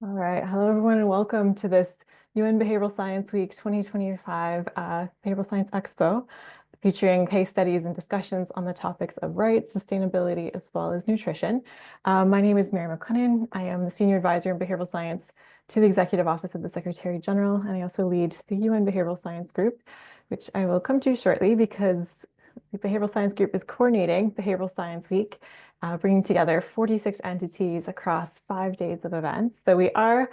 All right. Hello, everyone, and welcome to this UN Behavioral Science Week 2025 Behavioral Science Expo, featuring case studies and discussions on the topics of rights, sustainability, as well as nutrition. My name is Mary McLennan. I am the Senior Advisor in Behavioral Science to the Executive Office of the Secretary General, and I also lead the UN Behavioral Science Group, which I will come to shortly because the Behavioral Science Group is coordinating Behavioral Science Week, bringing together 46 entities across 5 days of events. So we are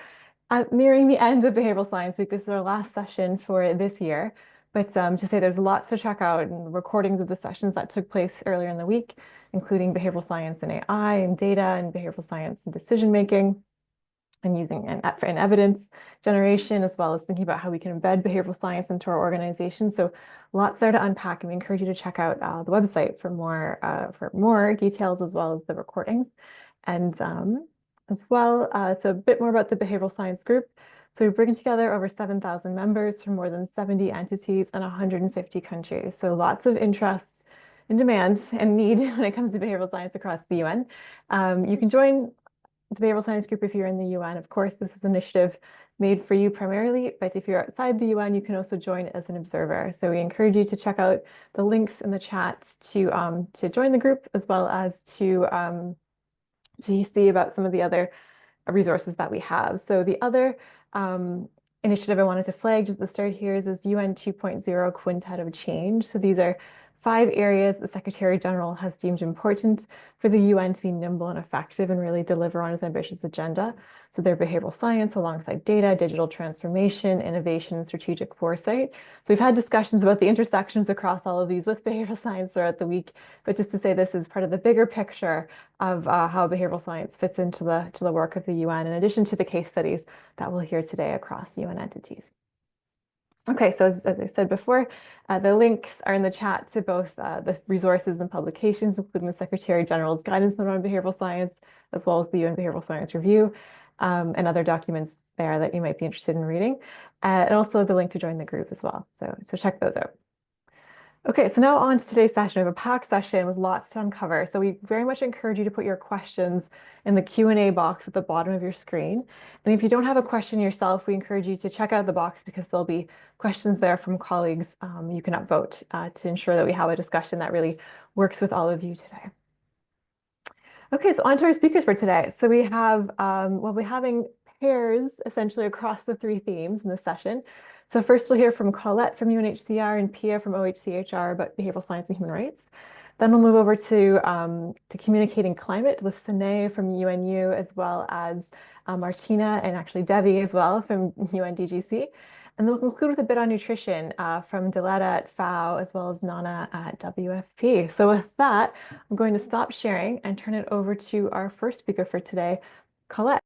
nearing the end of Behavioral Science Week. This is our last session for this year. But to say there's lots to check out and recordings of the sessions that took place earlier in the week, including behavioral science and AI and data and behavioral science and decision making, and using and evidence generation, as well as thinking about how we can embed behavioral science into our organization. So lots there to unpack, and we encourage you to check out the website for more details, as well as the recordings. And as well, so a bit more about the Behavioral Science Group. So we bring together over 7,000 members from more than 70 entities and 150 countries. So lots of interest and demand and need when it comes to behavioral science across the UN. You can join the Behavioral Science Group if you're in the UN. Of course, this is an initiative made for you primarily, but if you're outside the UN, you can also join as an observer. So we encourage you to check out the links in the chat to join the group, as well as to see about some of the other resources that we have. So the other initiative I wanted to flag just at the start here is this UN 2.0 Quintet of Change. So these are 5 areas the Secretary General has deemed important for the UN to be nimble and effective and really deliver on its ambitious agenda. So they're behavioral science alongside data, digital transformation, innovation, and strategic foresight. So we've had discussions about the intersections across all of these with behavioral science throughout the week, but just to say this is part of the bigger picture of how behavioral science fits into the work of the UN, in addition to the case studies that we'll hear today across UN entities. Okay, so as I said before, the links are in the chat to both the resources and publications, including the Secretary General's guidance on behavioral science, as well as the UN Behavioral Science Review, and other documents there that you might be interested in reading, and also the link to join the group as well. So check those out. Okay, so now on to today's session. We have a packed session with lots to uncover. So we very much encourage you to put your questions in the Q&A box at the bottom of your screen. And if you don't have a question yourself, we encourage you to check out the box because there'll be questions there from colleagues. You can upvote to ensure that we have a discussion that really works with all of you today. Okay, so on to our speakers for today. So we have, we'll be having pairs essentially across the 3 themes in this session. So first we'll hear from Colette from UNHCR and Pia from OHCHR about behavioral science and human rights. Then we'll move over to communicating climate with Sine from UNU, as well as Martina and actually Devi as well from UNDGC. And then we'll conclude with a bit on nutrition from Diletta at FAO, as well as Nana at WFP. So with that, I'm going to stop sharing and turn it over to our first speaker for today, Colette.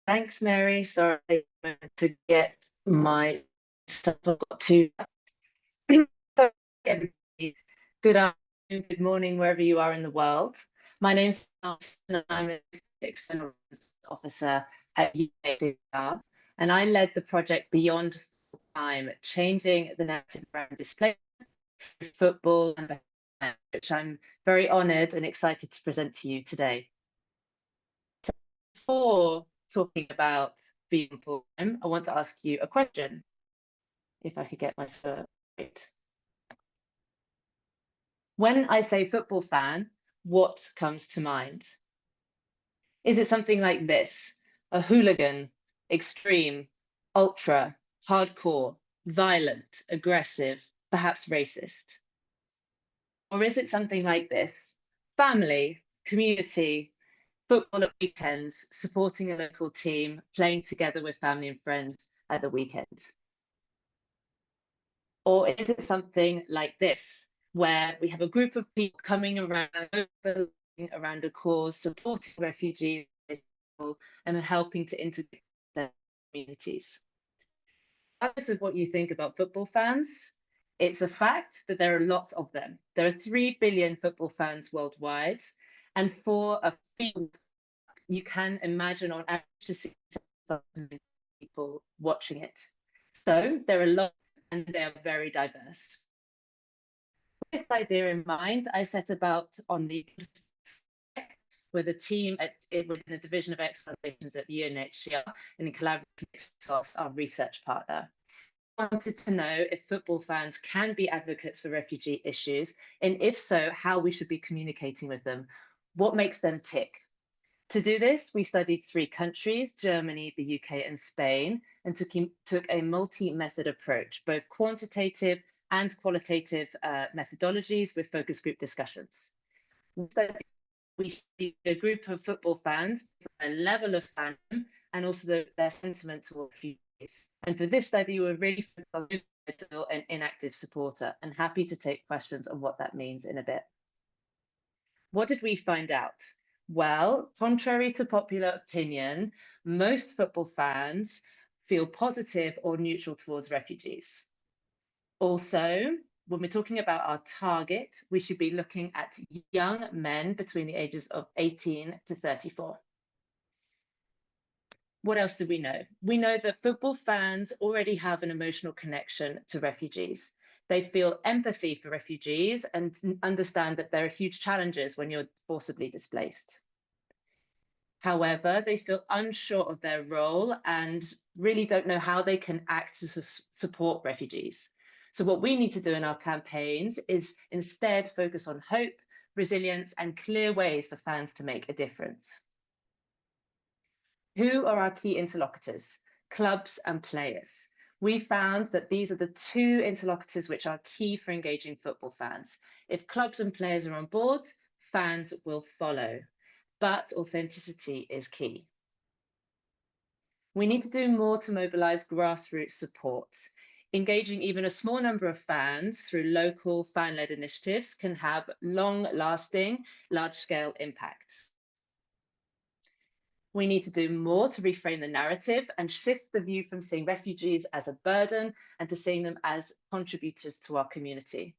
Thanks, Mary. Sorry to get my stuff. I've got to. Everybody, good afternoon, good morning, wherever you are in the world. My name's Alison, and I'm an external officer at UNHCR, and I led the project Beyond Time, changing the narrative around display, football, and behavior, which I'm very honoured and excited to present to you today. Before talking about Beyond Time, I want to ask you a question. If I could get my right. When I say football fan, what comes to mind? Is it something like this? A hooligan, extreme, ultra, hardcore, violent, aggressive, perhaps racist? Or is it something like this? Family, community, football at weekends, supporting a local team, playing together with family and friends at the weekend? Or is it something like this, where we have a group of people coming around a cause, supporting refugees and helping to integrate their communities? Regardless of what you think about football fans, it's a fact that there are lots of them. There are 3 billion football fans worldwide, and for a field, you can imagine on average to 6,000 people watching it. So there are lots, and they are very diverse. this idea in mind, I set about on the with a team within the Division of External at UNHCR and in collaboration with Ipsos, our research partner. I wanted to know if football fans can be advocates for refugee issues, and if so, how we should be communicating with them. What makes them tick? To do this, we studied 3 countries, Germany, the UK, and Spain, and took a multi-method approach, both quantitative and qualitative methodologies with focus group discussions. We see a group of football fans, a level of fandom, and also their sentiment toward refugees. And for this study, we're really focused on an inactive supporter, and happy to take questions on what that means in a bit. What did we find out? Well, contrary to popular opinion, most football fans feel positive or neutral towards refugees. Also, when we're talking about our target, we should be looking at young men between the ages of 18 to 34. What else do we know? We know that football fans already have an emotional connection to refugees. They feel empathy for refugees and understand that there are huge challenges when you're forcibly displaced. However, they feel unsure of their role and really don't know how they can act to support refugees. So what we need to do in our campaigns is instead focus on hope, resilience, and clear ways for fans to make a difference. Who are our key interlocutors? Clubs and players. We found that these are the 2 interlocutors which are key for engaging football fans. If clubs and players are on board, fans will follow, but authenticity is key. We need to do more to mobilize grassroots support. Engaging even a small number of fans through local fan-led initiatives can have long-lasting, large-scale impact. We need to do more to reframe the narrative and shift the view from seeing refugees as a burden and to seeing them as contributors to our community.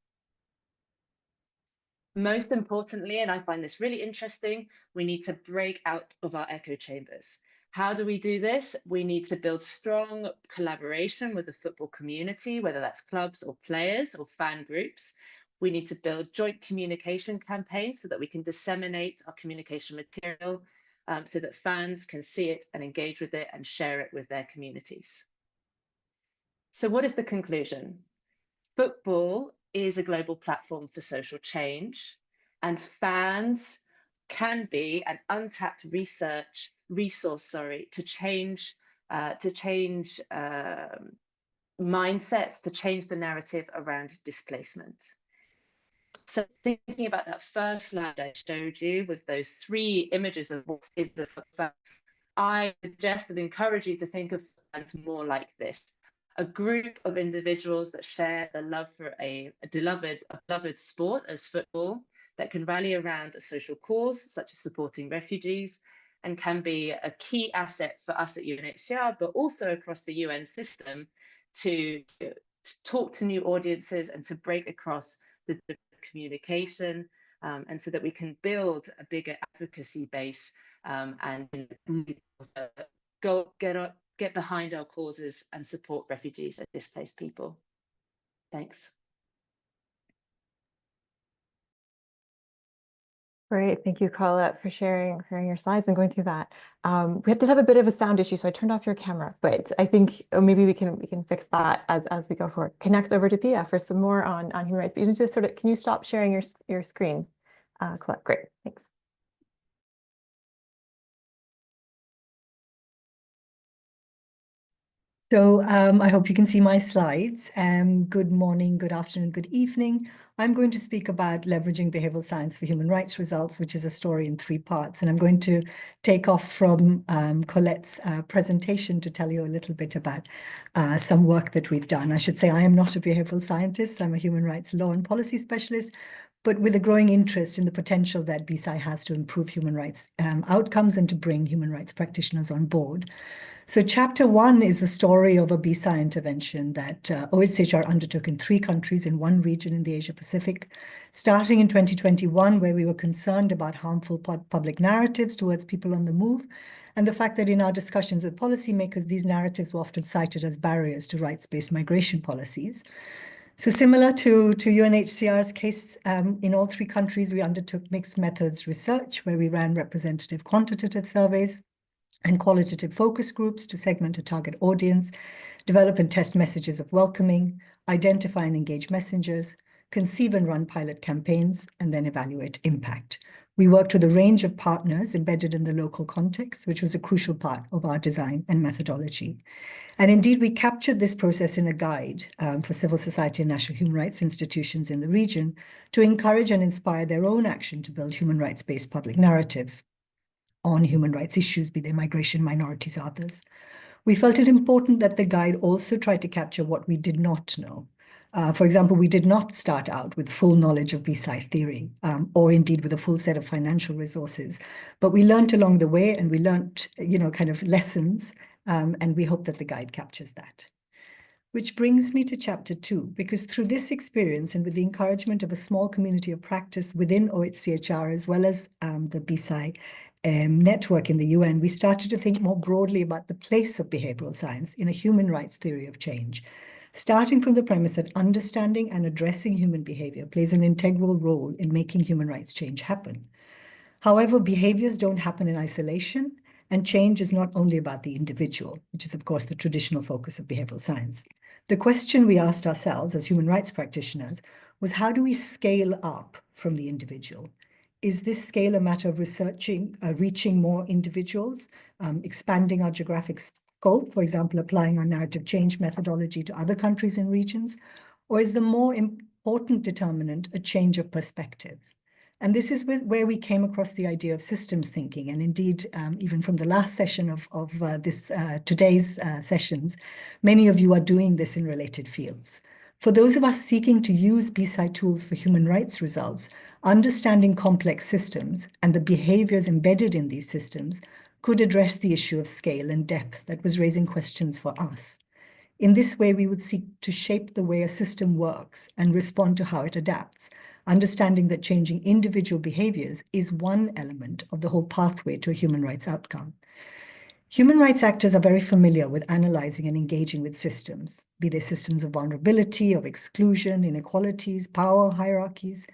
Most importantly, and I find this really interesting, we need to break out of our echo chambers. How do we do this? We need to build strong collaboration with the football community, whether that's clubs or players or fan groups. We need to build joint communication campaigns so that we can disseminate our communication material so that fans can see it and engage with it and share it with their communities. So what is the conclusion? Football is a global platform for social change, and fans can be an untapped resource to change mindsets, to change the narrative around displacement. So thinking about that first slide I showed you with those 3 images of what is the football, I suggest and encourage you to think of fans more like this. A group of individuals that share the love for a beloved sport as football, that can rally around a social cause, such as supporting refugees, and can be a key asset for us at UNHCR, but also across the UN system to talk to new audiences and to break across the communication, and so that we can build a bigger advocacy base and get behind our causes and support refugees and displaced people. Thanks. Great. Thank you, Colette, for sharing your slides and going through that. We did have a bit of a sound issue, so I turned off your camera, but I think maybe we can fix that as we go forward. Connect over to Pia for some more on human rights. But you just can you stop sharing your screen, Colette? Great. Thanks. So I hope you can see my slides. Good morning, good afternoon, good evening. I'm going to speak about leveraging behavioral science for human rights results, which is a story in 3 parts. And I'm going to take off from Colette's presentation to tell you a little bit about some work that we've done. I should say I am not a behavioral scientist. I'm a human rights law and policy specialist, but with a growing interest in the potential that BeSci has to improve human rights outcomes and to bring human rights practitioners on board. So chapter 1 is the story of a BeSci intervention that OHCHR undertook in 3 countries in 1 region in the Asia Pacific, starting in 2021, where we were concerned about harmful public narratives towards people on the move, and the fact that in our discussions with policymakers, these narratives were often cited as barriers to rights-based migration policies. So similar to UNHCR's case, in all three countries, we undertook mixed methods research where we ran representative quantitative surveys and qualitative focus groups to segment a target audience, develop and test messages of welcoming, identify and engage messengers, conceive and run pilot campaigns, and then evaluate impact. We worked with a range of partners embedded in the local context, which was a crucial part of our design and methodology. And indeed, we captured this process in a guide for civil society and national human rights institutions in the region to encourage and inspire their own action to build human rights-based public narratives on human rights issues, be they migration, minorities, or others. We felt it important that the guide also tried to capture what we did not know. For example, we did not start out with full knowledge of BeSci theory, or indeed with a full set of financial resources, but we learned along the way, and we learned, kind of lessons, and we hope that the guide captures that. Which brings me to chapter 2, because through this experience and with the encouragement of a small community of practice within OHCHR, as well as the BeSci network in the UN, we started to think more broadly about the place of behavioral science in a human rights theory of change, starting from the premise that understanding and addressing human behavior plays an integral role in making human rights change happen. However, behaviors don't happen in isolation, and change is not only about the individual, which is, of course, the traditional focus of behavioral science. The question we asked ourselves as human rights practitioners was, how do we scale up from the individual? Is this scale a matter of reaching more individuals, expanding our geographic scope, for example, applying our narrative change methodology to other countries and regions? Or is the more important determinant a change of perspective? And this is where we came across the idea of systems thinking. And indeed, even from the last session of today's sessions, many of you are doing this in related fields. For those of us seeking to use BeSci tools for human rights results, understanding complex systems and the behaviors embedded in these systems could address the issue of scale and depth that was raising questions for us. In this way, we would seek to shape the way a system works and respond to how it adapts, understanding that changing individual behaviors is one element of the whole pathway to a human rights outcome. Human rights actors are very familiar with analyzing and engaging with systems, be they systems of vulnerability, of exclusion, inequalities, power, hierarchies.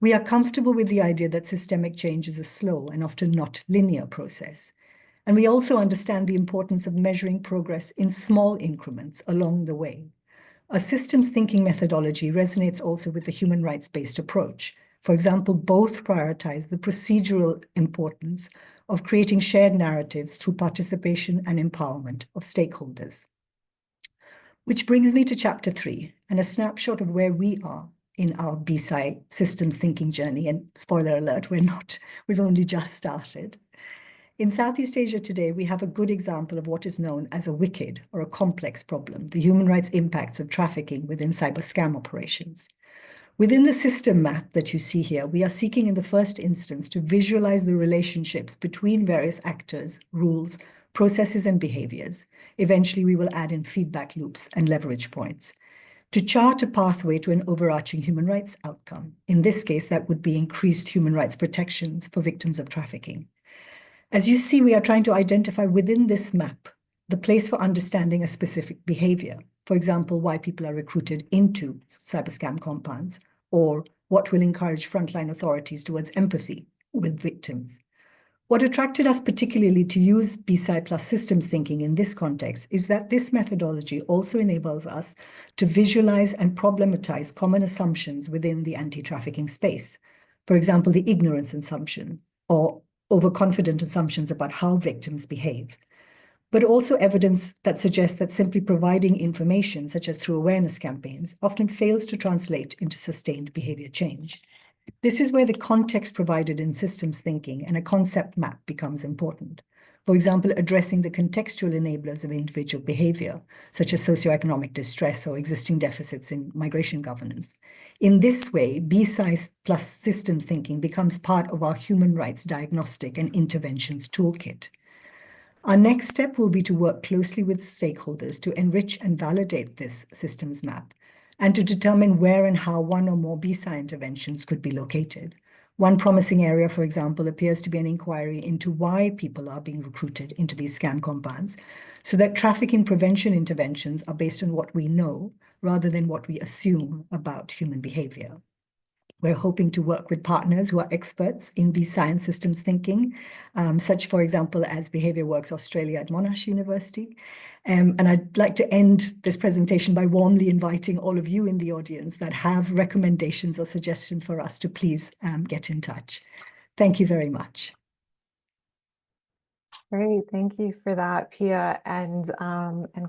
We are comfortable with the idea that systemic change is a slow and often not linear process. And we also understand the importance of measuring progress in small increments along the way. A systems thinking methodology resonates also with the human rights-based approach. For example, both prioritize the procedural importance of creating shared narratives through participation and empowerment of stakeholders. Which brings me to chapter 3 and a snapshot of where we are in our BeSci systems thinking journey. And spoiler alert, we've only just started. In Southeast Asia today, we have a good example of what is known as a wicked or a complex problem, the human rights impacts of trafficking within cyber scam operations. Within the system map that you see here, we are seeking in the first instance to visualize the relationships between various actors, rules, processes, and behaviors. Eventually, we will add in feedback loops and leverage points to chart a pathway to an overarching human rights outcome. In this case, that would be increased human rights protections for victims of trafficking. As you see, we are trying to identify within this map the place for understanding a specific behavior. For example, why people are recruited into cyber scam compounds, or what will encourage frontline authorities towards empathy with victims. What attracted us particularly to use BeSci plus systems thinking in this context is that this methodology also enables us to visualize and problematize common assumptions within the anti-trafficking space. For example, the ignorance assumption, or overconfident assumptions about how victims behave, but also evidence that suggests that simply providing information, such as through awareness campaigns, often fails to translate into sustained behavior change. This is where the context provided in systems thinking and a concept map becomes important. For example, addressing the contextual enablers of individual behavior, such as socioeconomic distress or existing deficits in migration governance. In this way, BeSci plus systems thinking becomes part of our human rights diagnostic and interventions toolkit. Our next step will be to work closely with stakeholders to enrich and validate this systems map and to determine where and how one or more BeSci interventions could be located. One promising area, for example, appears to be an inquiry into why people are being recruited into these scam compounds, so that trafficking prevention interventions are based on what we know rather than what we assume about human behavior. We're hoping to work with partners who are experts in BeSci and systems thinking, such, for example, as Behavioural Australia at Monash University. And I'd like to end this presentation by warmly inviting all of you in the audience that have recommendations or suggestions for us to please get in touch. Thank you very much. Great, thank you for that, Pia and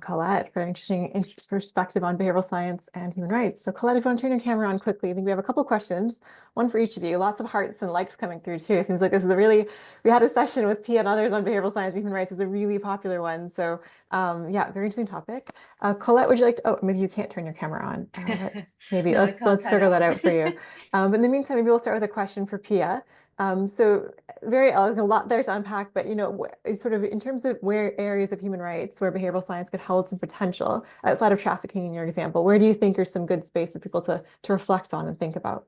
Colette, for interesting perspective on behavioral science and human rights. So Colette, if you want to turn your camera on quickly, I think we have a couple questions, one for each of you. Lots of hearts and likes coming through too. It seems like this is we had a session with Pia and others on behavioral science and human rights. It was a really popular one. So yeah, very interesting topic. Colette, would you like to, oh, maybe you can't turn your camera on. No, let's figure that out for you. But in the meantime, maybe we'll start with a question for Pia. So very a lot there to unpack, but sort of in terms of where areas of human rights where behavioral science could hold some potential outside of trafficking in your example, where do you think are some good space for people to reflect on and think about?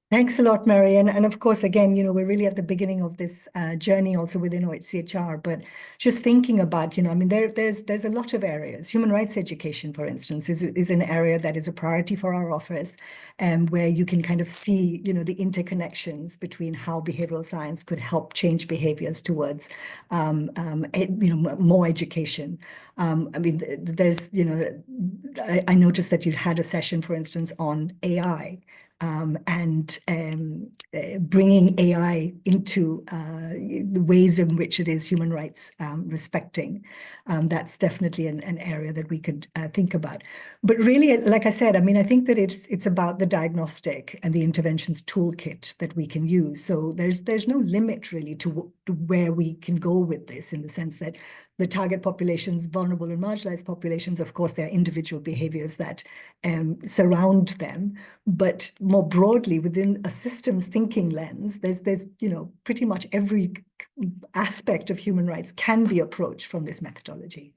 Thanks a lot, Mary. And of course, again, we're really at the beginning of this journey also within OHCHR, but just thinking about, I mean, there's a lot of areas. Human rights education, for instance, is an area that is a priority for our office, and where you can kind of see, the interconnections between how behavioral science could help change behaviors towards, more education. I mean, there's, I noticed that you had a session, for instance, on AI. And bringing AI into the ways in which it is human rights respecting. That's definitely an area that we could think about. But really, like I said, I mean, I think that it's about the diagnostic and the interventions toolkit that we can use. So there's no limit really to where we can go with this, in the sense that the target populations, vulnerable and marginalized populations, of course, there are individual behaviors that surround them. But more broadly, within a systems thinking lens, there's pretty much every aspect of human rights can be approached from this methodology.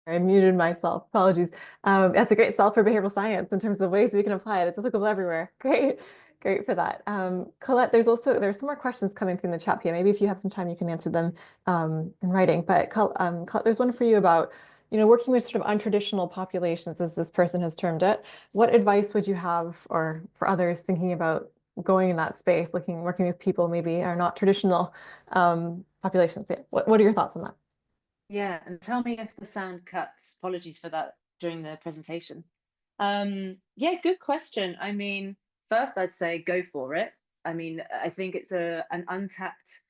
I muted myself. Apologies. That's a great solve for behavioral science in terms of ways we can apply it. It's applicable everywhere. Great. Great for that. Colette, there's some more questions coming through in the chat here. Maybe if you have some time, you can answer them in writing. But Colette, there's one for you about, working with sort of untraditional populations, as this person has termed it. What advice would you have, or for others thinking about going in that space, working with people maybe are not traditional populations? Yeah. What are your thoughts on that? Yeah, and tell me if the sound cuts. Apologies for that during the presentation. Yeah, good question. I mean, first I'd say go for it. I mean, I think it's an untapped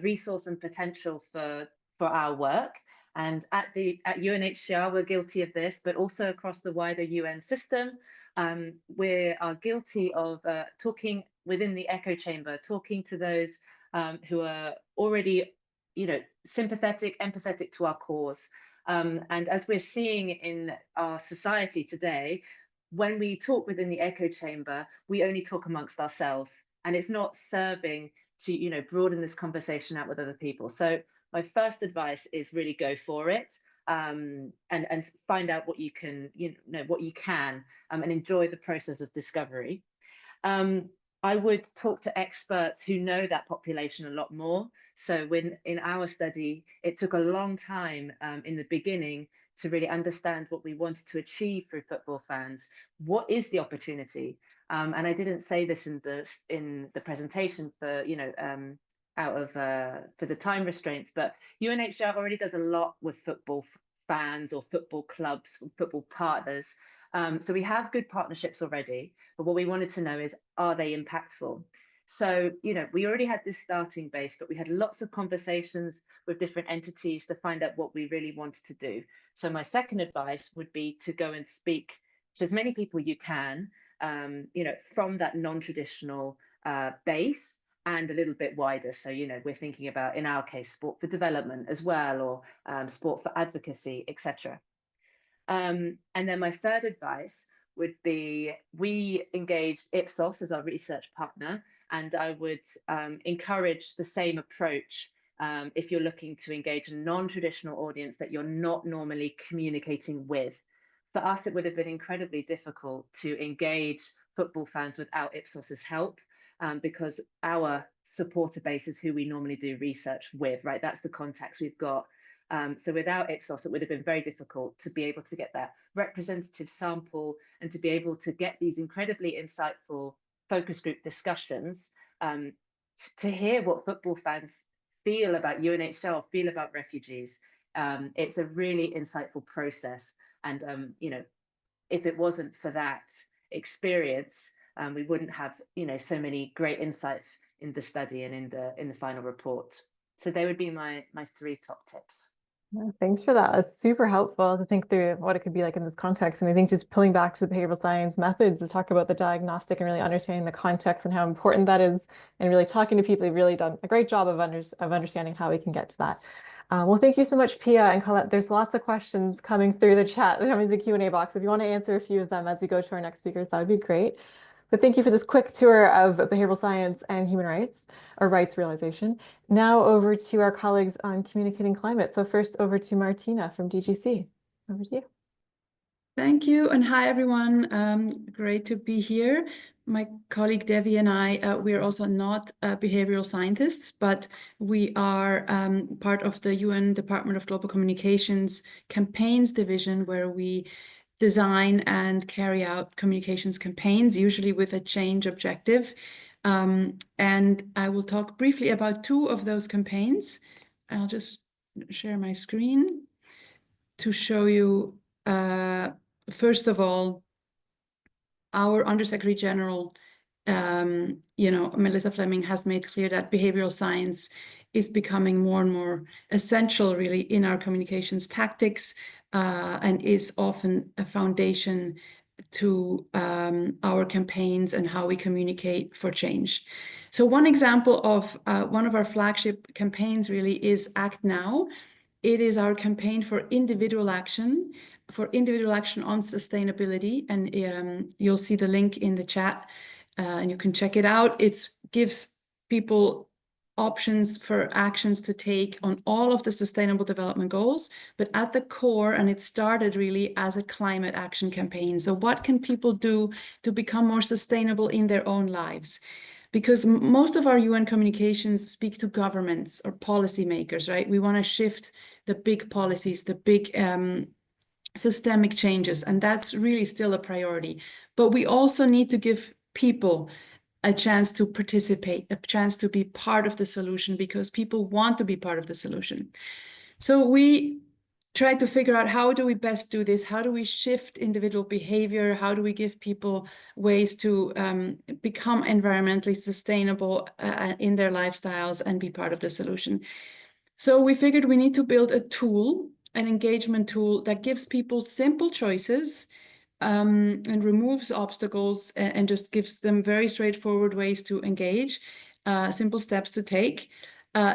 resource and potential for our work. And at UNHCR, we're guilty of this, but also across the wider UN system, we are guilty of talking within the echo chamber, talking to those who are already, sympathetic, empathetic to our cause. And as we're seeing in our society today, when we talk within the echo chamber, we only talk amongst ourselves, and it's not serving to, broaden this conversation out with other people. So my first advice is really go for it, and find out what you can, and enjoy the process of discovery. I would talk to experts who know that population a lot more. So in our study, it took a long time in the beginning to really understand what we wanted to achieve through football fans. What is the opportunity? And I didn't say this in the presentation for for the time restraints, but UNHCR already does a lot with football fans or football clubs, football partners. So we have good partnerships already, but what we wanted to know is, are they impactful? So, we already had this starting base, but we had lots of conversations with different entities to find out what we really wanted to do. So my second advice would be to go and speak to as many people you can, from that non-traditional base and a little bit wider. So, we're thinking about, in our case, sport for development as well, or sport for advocacy, etc. And then my third advice would be, we engaged Ipsos as our research partner, and I would encourage the same approach if you're looking to engage a non-traditional audience that you're not normally communicating with. for us, it would have been incredibly difficult to engage football fans without Ipsos's help, because our supporter base is who we normally do research with, right? That's the contacts we've got. So without Ipsos, it would have been very difficult to be able to get that representative sample and to be able to get these incredibly insightful focus group discussions, to hear what football fans feel about UNHCR, feel about refugees. It's a really insightful process. And, you know, if it wasn't for that experience, we wouldn't have, you know, so many great insights in the study and in the final report. So they would be my three top tips. Yeah, thanks for that. It's super helpful to think through what it could be like in this context. And I think just pulling back to the behavioral science methods to talk about the diagnostic and really understanding the context and how important that is, and really talking to people who've really done a great job of understanding how we can get to that. Well, thank you so much, Pia and Colette. There's lots of questions coming through the chat, coming to the Q&A box. If you want to answer a few of them as we go to our next speakers, that would be great. But thank you for this quick tour of behavioral science and human rights, or rights realization. Now over to our colleagues on communicating climate. So first over to Martina from DGC. Over to you. Thank you, and hi everyone. Great to be here. My colleague Devi and I, we are also not behavioral scientists, but we are part of the UN Department of Global Communications Campaigns Division, where we design and carry out communications campaigns, usually with a change objective. And I will talk briefly about two of those campaigns. I'll just share my screen to show you, first of all, our Undersecretary General, Melissa Fleming, has made clear that behavioral science is becoming more and more essential, really, in our communications tactics, and is often a foundation to our campaigns and how we communicate for change. So one example of one of our flagship campaigns really is Act Now. It is our campaign for individual action on sustainability. And you'll see the link in the chat, and you can check it out. It gives people options for actions to take on all of the Sustainable Development Goals, but at the core, and it started really as a climate action campaign. So what can people do to become more sustainable in their own lives? Because most of our UN communications speak to governments or policymakers, right? We want to shift the big policies, the big systemic changes, and that's really still a priority. But we also need to give people a chance to participate, a chance to be part of the solution, because people want to be part of the solution. So we try to figure out, how do we best do this? How do we shift individual behavior? How do we give people ways to become environmentally sustainable in their lifestyles and be part of the solution? So we figured we need to build a tool, an engagement tool that gives people simple choices, and removes obstacles, and just gives them very straightforward ways to engage, simple steps to take.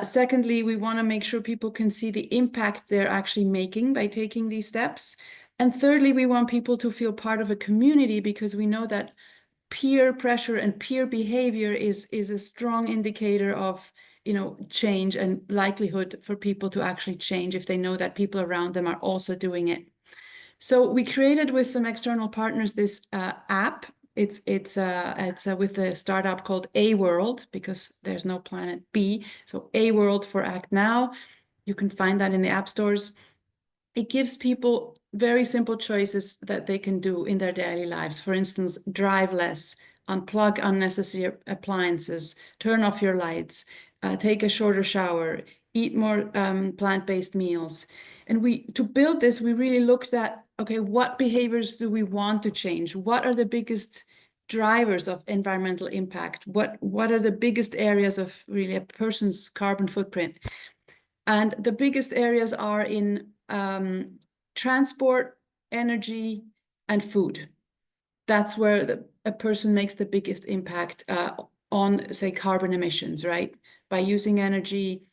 Secondly, we want to make sure people can see the impact they're actually making by taking these steps. And thirdly, we want people to feel part of a community, because we know that peer pressure and peer behavior is a strong indicator of, change and likelihood for people to actually change if they know that people around them are also doing it. So we created with some external partners this app. It's with a startup called A World, because there's no planet B. So A World for Act Now. You can find that in the app stores. It gives people very simple choices that they can do in their daily lives. For instance, drive less, unplug unnecessary appliances, turn off your lights, take a shorter shower, eat more plant-based meals. And to build this, we really looked at, okay, what behaviors do we want to change? What are the biggest drivers of environmental impact? What are the biggest areas of really a person's carbon footprint? And the biggest areas are in transport, energy, and food. That's where a person makes the biggest impact on, say, carbon emissions, right? By using energy,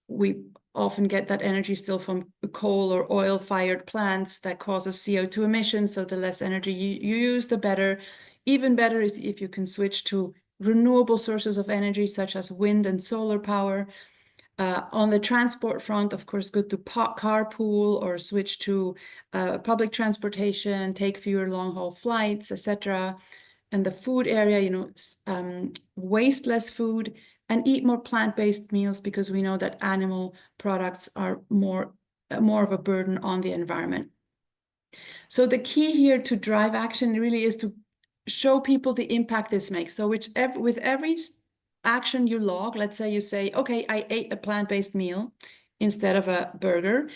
we often get that energy still from coal or oil-fired plants that causes CO2 emissions. So the less energy you use, the better. Even better is if you can switch to renewable sources of energy, such as wind and solar power. On the transport front, of course, good to carpool or switch to public transportation, take fewer long-haul flights, etc. And the food area, you know, waste less food and eat more plant-based meals, because we know that animal products are more of a burden on the environment. So the key here to drive action really is to show people the impact this makes. So with every action you log, let's say you say, okay, I ate a plant-based meal instead of a burger,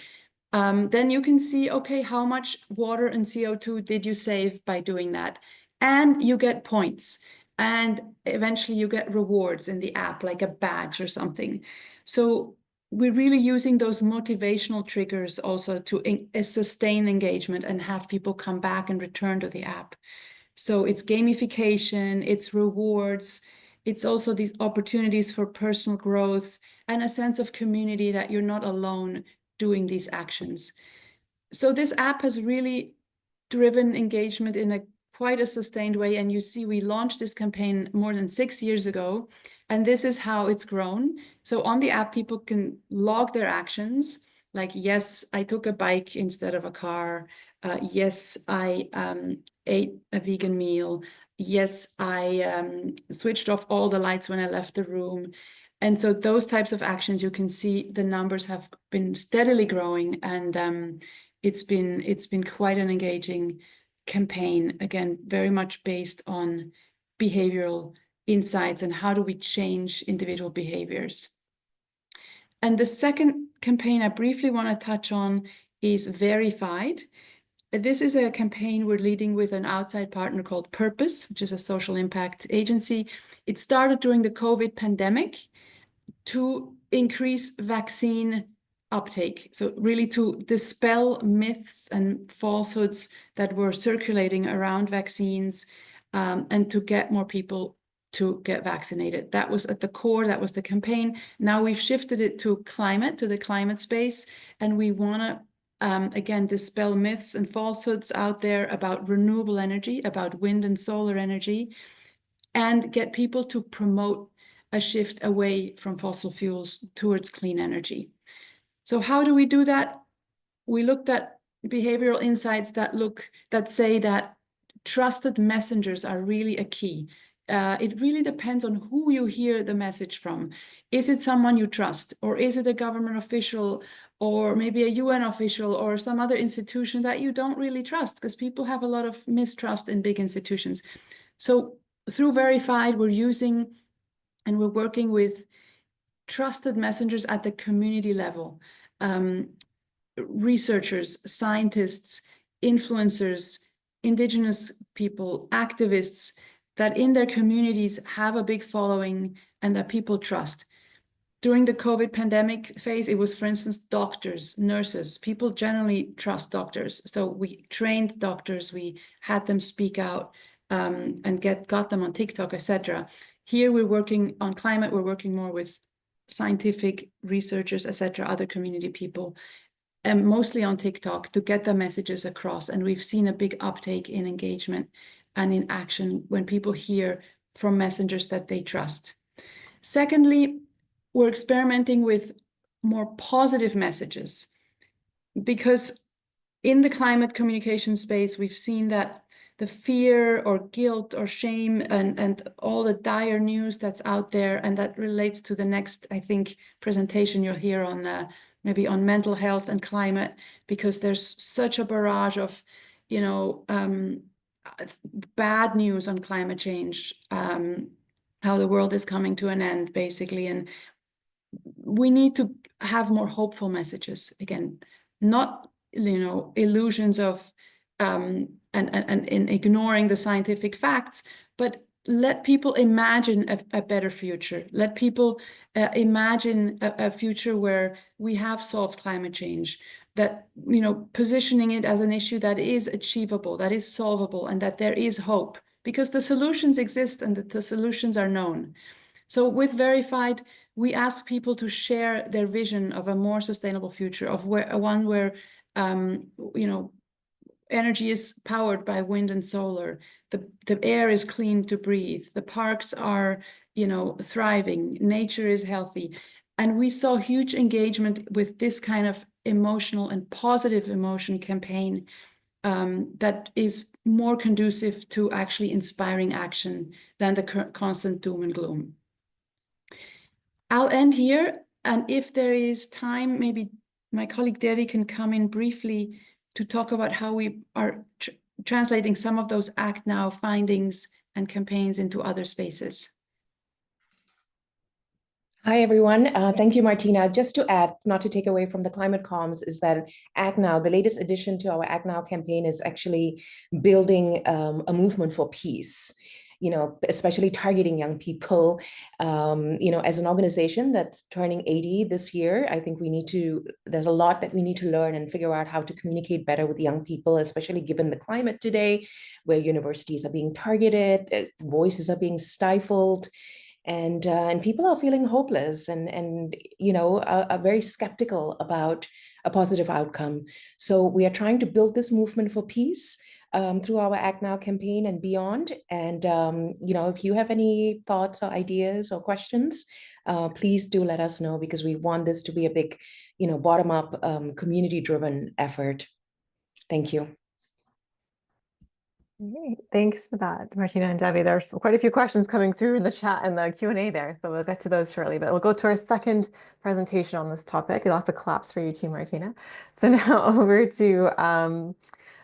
then you can see, okay, how much water and CO2 did you save by doing that? And you get points. And eventually you get rewards in the app, like a badge or something. So we're really using those motivational triggers also to sustain engagement and have people come back and return to the app. So it's gamification, it's rewards, it's also these opportunities for personal growth and a sense of community that you're not alone doing these actions. So this app has really driven engagement in quite a sustained way. And you see, we launched this campaign more than 6 years ago, and this is how it's grown. So on the app, people can log their actions, like, yes, I took a bike instead of a car. Yes, I ate a vegan meal. Yes, I switched off all the lights when I left the room. And so those types of actions, you can see the numbers have been steadily growing, and it's been quite an engaging campaign, again, very much based on behavioral insights and how do we change individual behaviors. And the second campaign I briefly want to touch on is Verified. This is a campaign we're leading with an outside partner called Purpose, which is a social impact agency. It started during the COVID pandemic to increase vaccine uptake. So really to dispel myths and falsehoods that were circulating around vaccines, and to get more people to get vaccinated. That was at the core, that was the campaign. Now we've shifted it to the climate space, and we want to again, dispel myths and falsehoods out there about renewable energy, about wind and solar energy, and get people to promote a shift away from fossil fuels towards clean energy. So how do we do that? We looked at behavioral insights that say that trusted messengers are really a key. It really depends on who you hear the message from. Is it someone you trust, or is it a government official, or maybe a UN official, or some other institution that you don't really trust? Because people have a lot of mistrust in big institutions. So through Verified, we're using and we're working with trusted messengers at the community level, researchers, scientists, influencers, indigenous people, activists that in their communities have a big following and that people trust. During the COVID pandemic phase, it was, for instance, doctors, nurses. People generally trust doctors. So we trained doctors, we had them speak out, and got them on TikTok, etc. Here we're working on climate, we're working more with scientific researchers, etc., other community people, and mostly on TikTok to get the messages across. And we've seen a big uptake in engagement and in action when people hear from messengers that they trust. Secondly, we're experimenting with more positive messages, because in the climate communication space, we've seen that the fear or guilt or shame and all the dire news that's out there, and that relates to the next, I think, presentation you'll hear on maybe on mental health and climate, because there's such a barrage of, you know, bad news on climate change, how the world is coming to an end, basically. And we need to have more hopeful messages, again, not, you know, illusions of and in ignoring the scientific facts, but let people imagine a better future. Let people imagine a future where we have solved climate change, that, you know, positioning it as an issue that is achievable, that is solvable, and that there is hope, because the solutions exist and that the solutions are known. So with Verified, we ask people to share their vision of a more sustainable future, of one where, you know, energy is powered by wind and solar, the air is clean to breathe, the parks are, you know, thriving, nature is healthy. And we saw huge engagement with this kind of emotional and positive emotion campaign that is more conducive to actually inspiring action than the constant doom and gloom. I'll end here, and if there is time, maybe my colleague Devi can come in briefly to talk about how we are translating some of those Act Now findings and campaigns into other spaces. Hi, everyone. Thank you, Martina. Just to add, not to take away from the climate comms, is that Act Now, the latest addition to our Act Now campaign, is actually building a movement for peace, especially targeting young people. As an organization that's turning 80 this year, I think there's a lot that we need to learn and figure out how to communicate better with young people, especially given the climate today, where universities are being targeted, voices are being stifled. And people are feeling hopeless and are very skeptical about a positive outcome. So we are trying to build this movement for peace through our Act Now campaign and beyond. And if you have any thoughts or ideas or questions, please do let us know, because we want this to be a big, bottom-up, community-driven effort. Thank you. Great. Thanks for that, Martina and Debbie. There's quite a few questions coming through in the chat and the Q&A there, so we'll get to those shortly. But we'll go to our second presentation on this topic. Lots of claps for you too, Martina. So now over to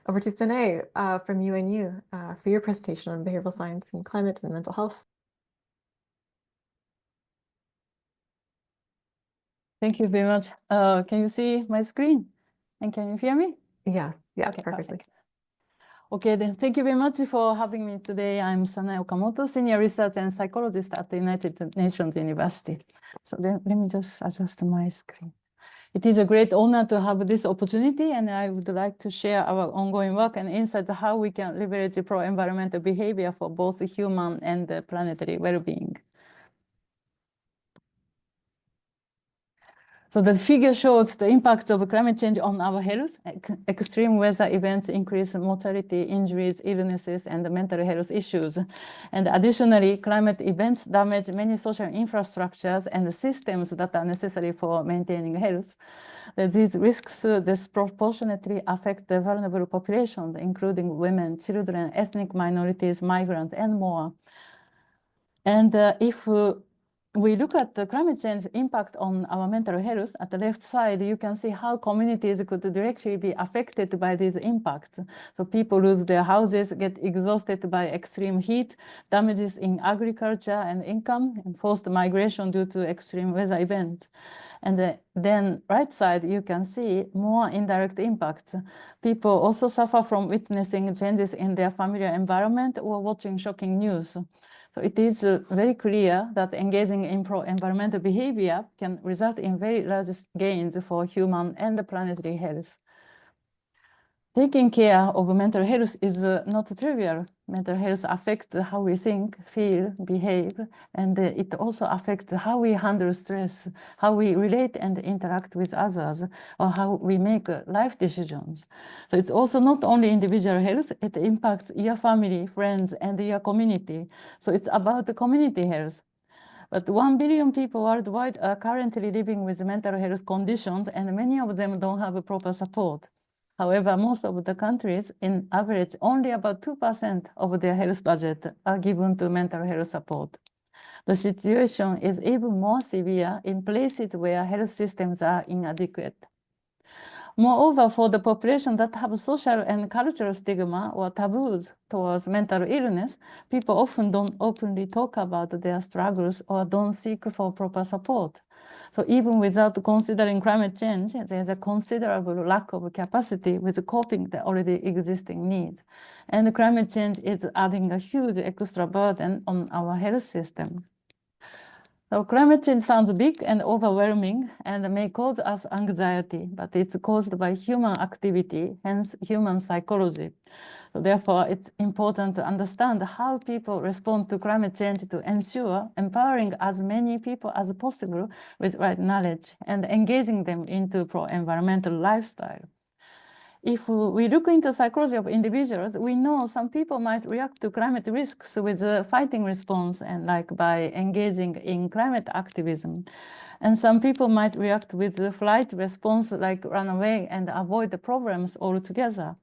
Sine from UNU for your presentation on behavioral science and climate and mental health. Thank you very much. Can you see my screen? And can you hear me? Yes, yeah, Okay, perfectly. perfect. Okay, then thank you very much for having me today. I'm Sanae Okamoto, Senior Researcher and Psychologist at the United Nations University. So then let me just adjust my screen. It is a great honor to have this opportunity, and I would like to share our ongoing work and insights how we can leverage pro-environmental behavior for both human and planetary well-being. So the figure shows the impact of climate change on our health. Extreme weather events increase mortality, injuries, illnesses, and mental health issues. And additionally, climate events damage many social infrastructures and systems that are necessary for maintaining health. These risks disproportionately affect the vulnerable populations, including women, children, ethnic minorities, migrants, and more. And if we look at the climate change impact on our mental health, at the left side, you can see how communities could directly be affected by these impacts. So people lose their houses, get exhausted by extreme heat, damages in agriculture and income, and forced migration due to extreme weather events. And then right side, you can see more indirect impacts. People also suffer from witnessing changes in their familiar environment or watching shocking news. So it is very clear that engaging in pro-environmental behavior can result in very large gains for human and planetary health. Taking care of mental health is not trivial. Mental health affects how we think, feel, behave, and it also affects how we handle stress, how we relate and interact with others, or how we make life decisions. So it's also not only individual health, it impacts your family, friends, and your community. So it's about the community health. But 1 billion people worldwide are currently living with mental health conditions, and many of them don't have proper support. However, most of the countries, in average, only about 2% of their health budget are given to mental health support. The situation is even more severe in places where health systems are inadequate. Moreover, for the population that have social and cultural stigma or taboos towards mental illness, people often don't openly talk about their struggles or don't seek for proper support. So even without considering climate change, there's a considerable lack of capacity with coping the already existing needs. And climate change is adding a huge extra burden on our health system. So climate change sounds big and overwhelming and may cause us anxiety, but it's caused by human activity, hence human psychology. So therefore, it's important to understand how people respond to climate change to ensure empowering as many people as possible with right knowledge and engaging them into pro-environmental lifestyle. if we look into psychology of individuals, we know some people might react to climate risks with a fighting response and like by engaging in climate activism. And some people might react with a flight response, like run away and avoid the problems altogether.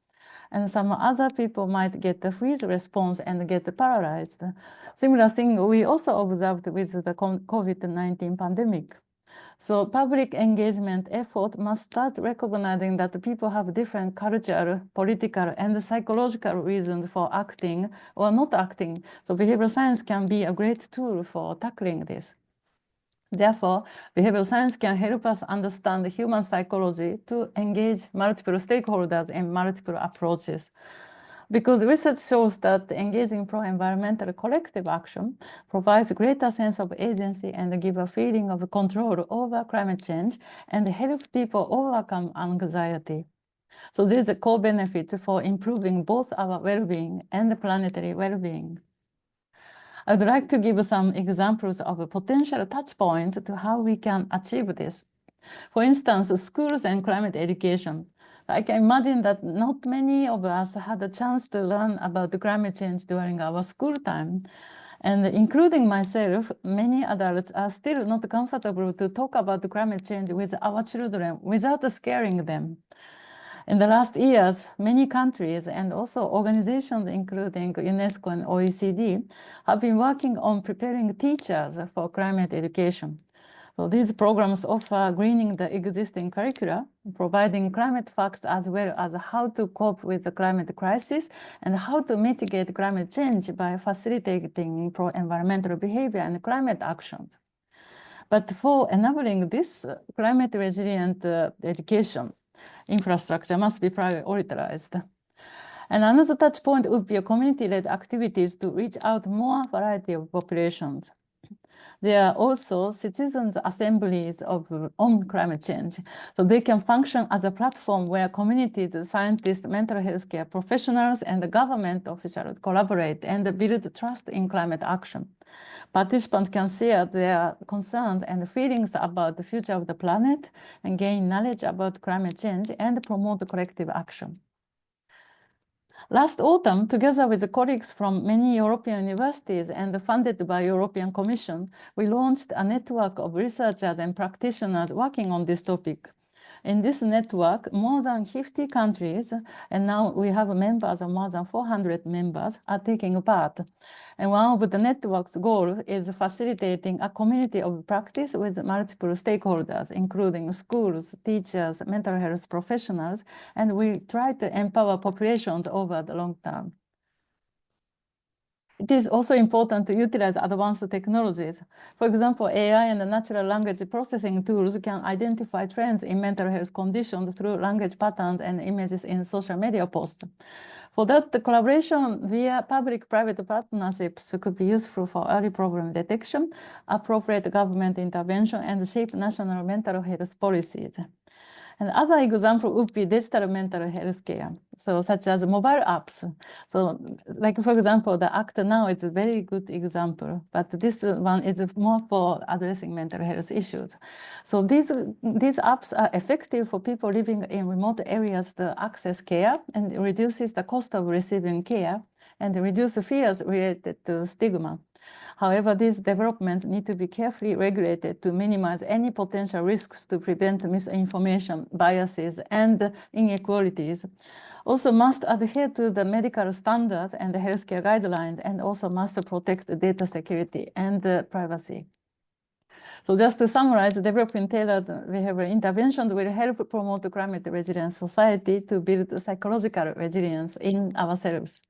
And some other people might get the freeze response and get paralyzed. Similar thing we also observed with the COVID-19 pandemic. So public engagement effort must start recognizing that people have different cultural, political, and psychological reasons for acting or not acting. So behavioral science can be a great tool for tackling this. Therefore, behavioral science can help us understand human psychology to engage multiple stakeholders in multiple approaches. Because research shows that engaging pro-environmental collective action provides a greater sense of agency and give a feeling of control over climate change and help people overcome anxiety. So there's a core benefit for improving both our well-being and planetary well-being. I'd like to give some examples of a potential touch point to how we can achieve this. For instance, schools and climate education. I can imagine that not many of us had a chance to learn about climate change during our school time. And including myself, many adults are still not comfortable to talk about climate change with our children without scaring them. In the last years, many countries and also organizations, including UNESCO and OECD, have been working on preparing teachers for climate education. So these programs offer greening the existing curricula, providing climate facts as well as how to cope with the climate crisis and how to mitigate climate change by facilitating pro-environmental behavior and climate actions. But for enabling this climate resilient education, infrastructure must be prioritized. And another touch point would be community-led activities to reach out more variety of populations. There are also citizens' assemblies on climate change, so they can function as a platform where communities, scientists, mental health care professionals, and government officials collaborate and build trust in climate action. Participants can share their concerns and feelings about the future of the planet and gain knowledge about climate change and promote collective action. Last autumn, together with colleagues from many European universities and funded by European Commission, we launched a network of researchers and practitioners working on this topic. In this network, more than 50 countries, and now we have members of more than 400 members, are taking part. And one of the network's goal is facilitating a community of practice with multiple stakeholders, including schools, teachers, mental health professionals, and we try to empower populations over the long term. It is also important to utilize advanced technologies. For example, AI and natural language processing tools can identify trends in mental health conditions through language patterns and images in social media posts. For that, the collaboration via public-private partnerships could be useful for early problem detection, appropriate government intervention, and shape national mental health policies. Another example would be digital mental health care, so such as mobile apps. So like, for example, the ACT now is a very good example, but this one is more for addressing mental health issues. So these apps are effective for people living in remote areas to access care and reduces the cost of receiving care and reduce fears related to stigma. However, these developments need to be carefully regulated to minimize any potential risks to prevent misinformation, biases, and inequalities. Also must adhere to the medical standards and the healthcare guidelines, and also must protect the data security and privacy. So just to summarize, developing tailored behavioral interventions will help promote climate resilient society to build psychological resilience in ourselves.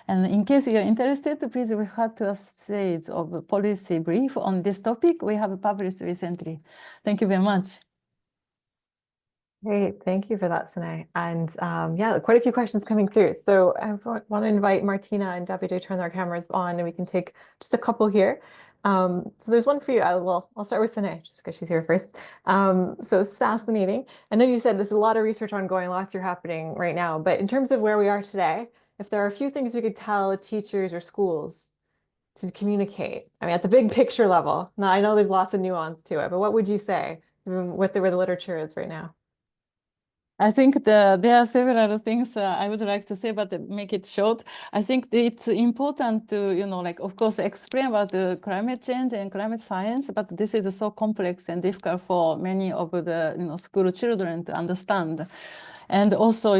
And in case you're interested, please refer to a stage of policy brief on this topic we have published recently. Thank you very much. Great, thank you for that, Sine. And yeah, quite a few questions coming through. So I want to invite Martina and Debbie to turn their cameras on, and we can take just a couple here. So there's one for you. I'll start with Sine, just because she's here first. So it's fascinating. I know you said there's a lot of research ongoing, lots are happening right now, but in terms of where we are today, if there are a few things we could tell teachers or schools to communicate, I mean, at the big picture level. Now, I know there's lots of nuance to it, but what would you say where the literature is right now? I think there are several things I would like to say, but make it short. I think it's important to, like, of course, explain about the climate change and climate science, but this is so complex and difficult for many of the, school children to understand. And also,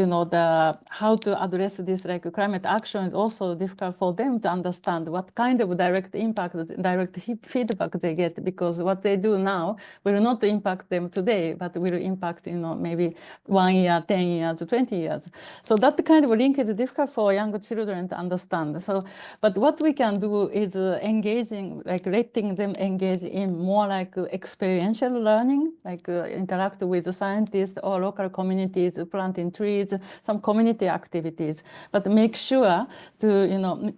how to address this, like climate action, is also difficult for them to understand what kind of direct impact, direct feedback they get, because what they do now will not impact them today, but will impact, maybe 1 year, 10 years, 20 years. So that kind of link is difficult for young children to understand. So, but what we can do is engaging, like letting them engage in more like experiential learning, like interact with the scientists or local communities, planting trees, some community activities, but make sure to,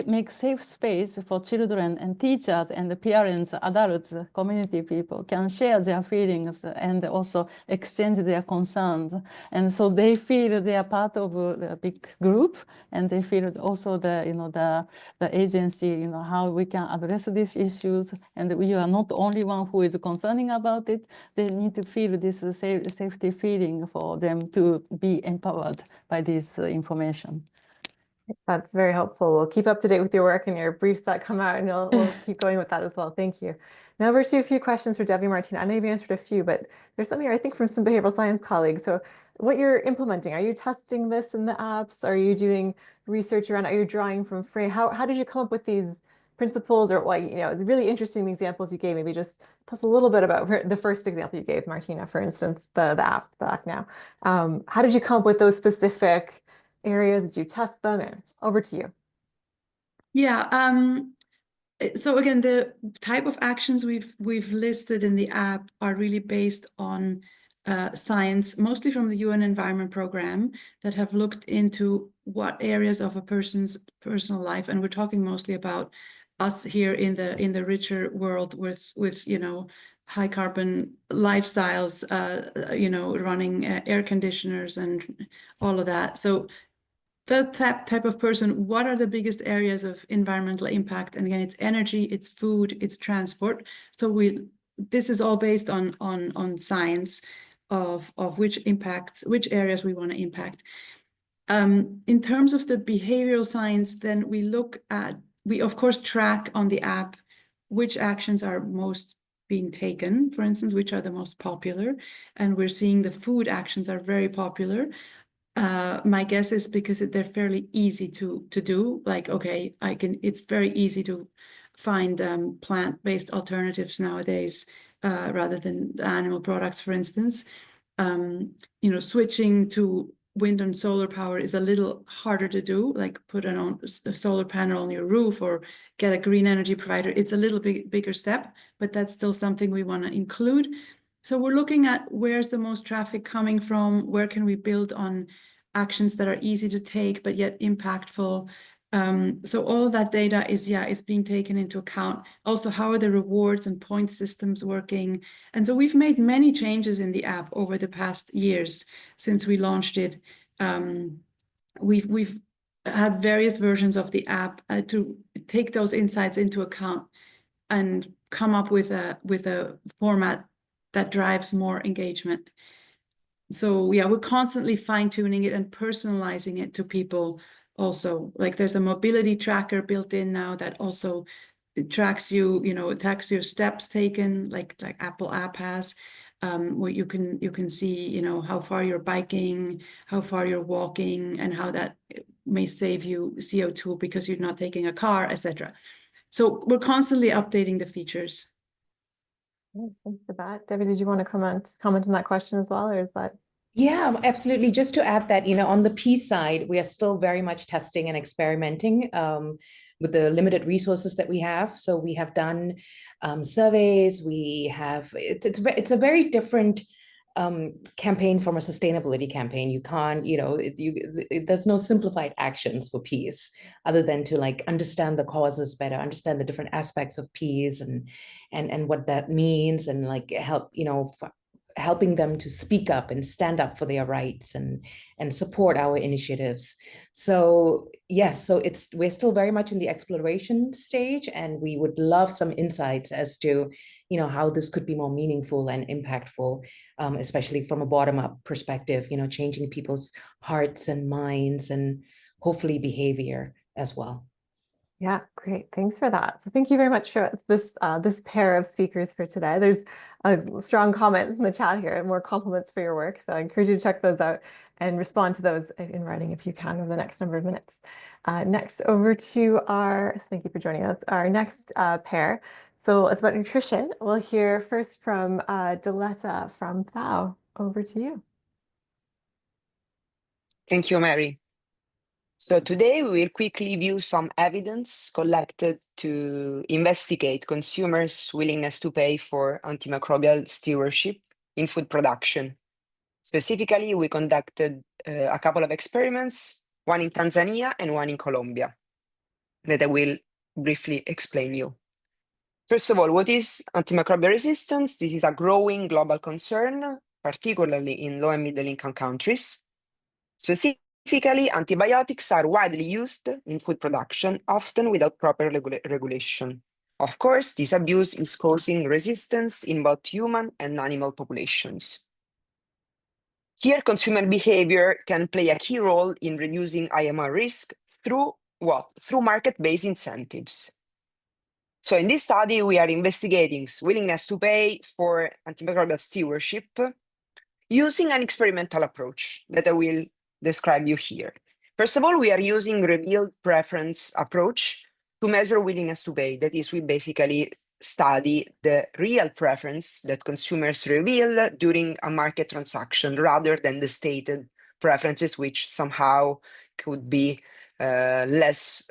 make safe space for children and teachers and the parents, adults, community people can share their feelings and also exchange their concerns. And so they feel they are part of a big group, and they feel also the agency, how we can address these issues. And we are not the only one who is concerning about it. They need to feel this safety feeling for them to be empowered by this information. That's very helpful. We'll keep up to date with your work and your briefs that come out, and we'll keep going with that as well. Thank you. Now we're to a few questions for Debbie, Martina. I know you've answered a few, but there's some here, I think, from some behavioral science colleagues. So what you're implementing, are you testing this in the apps? Are you doing research around, are you drawing from Frey? How did you come up with these principles? Or what, it's really interesting, the examples you gave. Maybe just tell us a little bit about the first example you gave, Martina, for instance, the app, the app now. How did you come up with those specific areas? Did you test them? And over to you. Yeah. So again, the type of actions we've listed in the app are really based on science, mostly from the UN Environment Programme, that have looked into what areas of a person's personal life, and we're talking mostly about us here in the richer world with high carbon lifestyles, running air conditioners and all of that. So that type of person, what are the biggest areas of environmental impact? And again, it's energy, it's food, it's transport. So this is all based on science of which areas we want to impact. In terms of the behavioral science, then we of course track on the app which actions are most being taken, for instance, which are the most popular. And we're seeing the food actions are very popular. My guess is because they're fairly easy to do. Like, okay, it's very easy to find plant-based alternatives nowadays rather than animal products, for instance. Switching to wind and solar power is a little harder to do, like put a solar panel on your roof or get a green energy provider. It's a little bigger step, but that's still something we want to include. So we're looking at where's the most traffic coming from, where can we build on actions that are easy to take but yet impactful. So all that data is being taken into account. Also, how are the rewards and point systems working? And so we've made many changes in the app over the past years since we launched it. We've had various versions of the app to take those insights into account and come up with a format that drives more engagement. So yeah, we're constantly fine-tuning it and personalizing it to people also. Like there's a mobility tracker built in now that also tracks it tracks your steps taken, like Apple app has, where you can see, how far you're biking, how far you're walking, and how that may save you CO2 because you're not taking a car, etc. So we're constantly updating the features. Thanks for that. Debbie, did you want to comment on that question as well, or is that? Yeah, absolutely. Just to add that, on the peace side, we are still very much testing and experimenting with the limited resources that we have. So we have done surveys. It's a very different campaign from a sustainability campaign. You can't, there's no simplified actions for peace other than to understand the causes better, understand the different aspects of peace and what that means, and help, helping them to speak up and stand up for their rights and support our initiatives. So yes, so we're still very much in the exploration stage, and we would love some insights as to, you know, how this could be more meaningful and impactful, especially from a bottom-up perspective, you know, changing people's hearts and minds and hopefully behavior as well. Yeah, great. Thanks for that. So thank you very much for this pair of speakers for today. There's strong comments in the chat here and more compliments for your work. So I encourage you to check those out and respond to those in writing if you can over the next number of minutes. Next over to thank you for joining us, our next pair. So it's about nutrition. We'll hear first from Diletta from FAO. Over to you. Thank you, Mary. So today we will quickly view some evidence collected to investigate consumers' willingness to pay for antimicrobial stewardship in food production. Specifically, we conducted a couple of experiments, one in Tanzania and one in Colombia, that I will briefly explain you. First of all, what is antimicrobial resistance? This is a growing global concern, particularly in low and middle income countries. Specifically, antibiotics are widely used in food production, often without proper regulation. Of course, this abuse is causing resistance in both human and animal populations. Here, consumer behavior can play a key role in reducing IMR risk through what? Through market-based incentives. So in this study, we are investigating willingness to pay for antimicrobial stewardship using an experimental approach that I will describe you here. First of all, we are using revealed preference approach to measure willingness to pay. That is, we basically study the real preference that consumers reveal during a market transaction rather than the stated preferences, which somehow could be less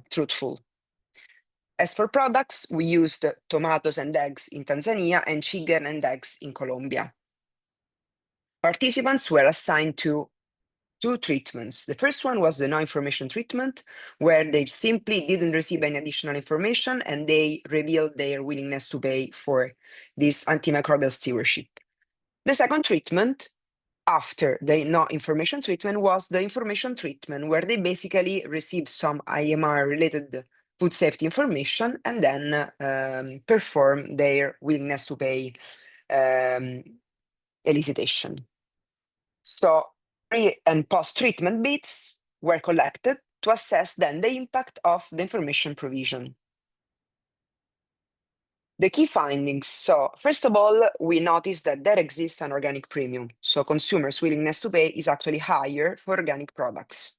truthful. As for products, we used tomatoes and eggs in Tanzania and chicken and eggs in Colombia. Participants were assigned to two treatments. The first one was the no information treatment, where they simply didn't receive any additional information and they revealed their willingness to pay for this antimicrobial stewardship. The second treatment, after the no information treatment, was the information treatment, where they basically received some IMR related food safety information and then perform their willingness to pay elicitation. So pre and post-treatment bits were collected to assess then the impact of the information provision. The key findings. So first of all, we noticed that there exists an organic premium. So consumers' willingness to pay is actually higher for organic products.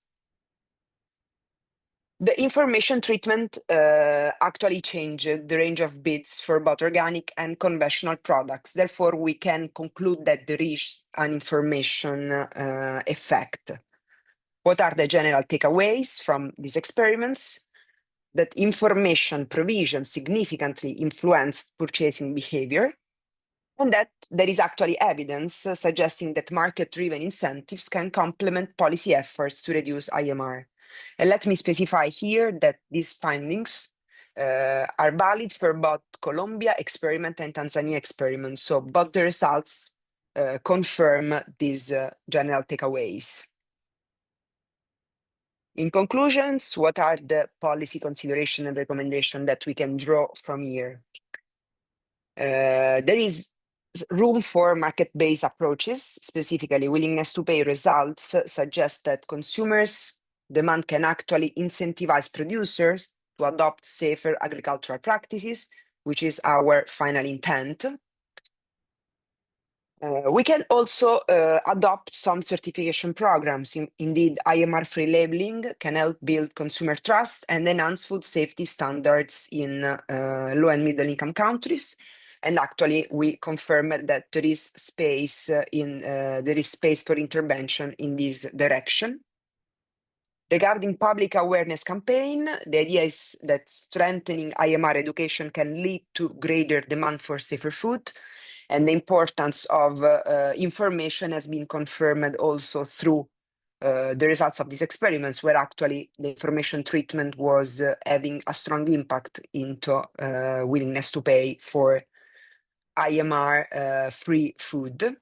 The information treatment actually changed the range of bids for both organic and conventional products. Therefore, we can conclude that there is an information effect. What are the general takeaways from these experiments? That information provision significantly influenced purchasing behavior, and that there is actually evidence suggesting that market-driven incentives can complement policy efforts to reduce IMR. And let me specify here that these findings are valid for both Colombia experiment and Tanzania experiment. So both the results confirm these general takeaways. In conclusions, what are the policy consideration and recommendation that we can draw from here? There is room for market-based approaches, specifically willingness to pay results suggest that consumers' demand can actually incentivize producers to adopt safer agricultural practices, which is our final intent. We can also adopt some certification programs. Indeed, IMR-free labeling can help build consumer trust and enhance food safety standards in low and middle income countries. And actually, we confirm that there is space for intervention in this direction. Regarding public awareness campaign, the idea is that strengthening IMR education can lead to greater demand for safer food, and the importance of information has been confirmed also through the results of these experiments, where actually the information treatment was having a strong impact into willingness to pay for IMR free food.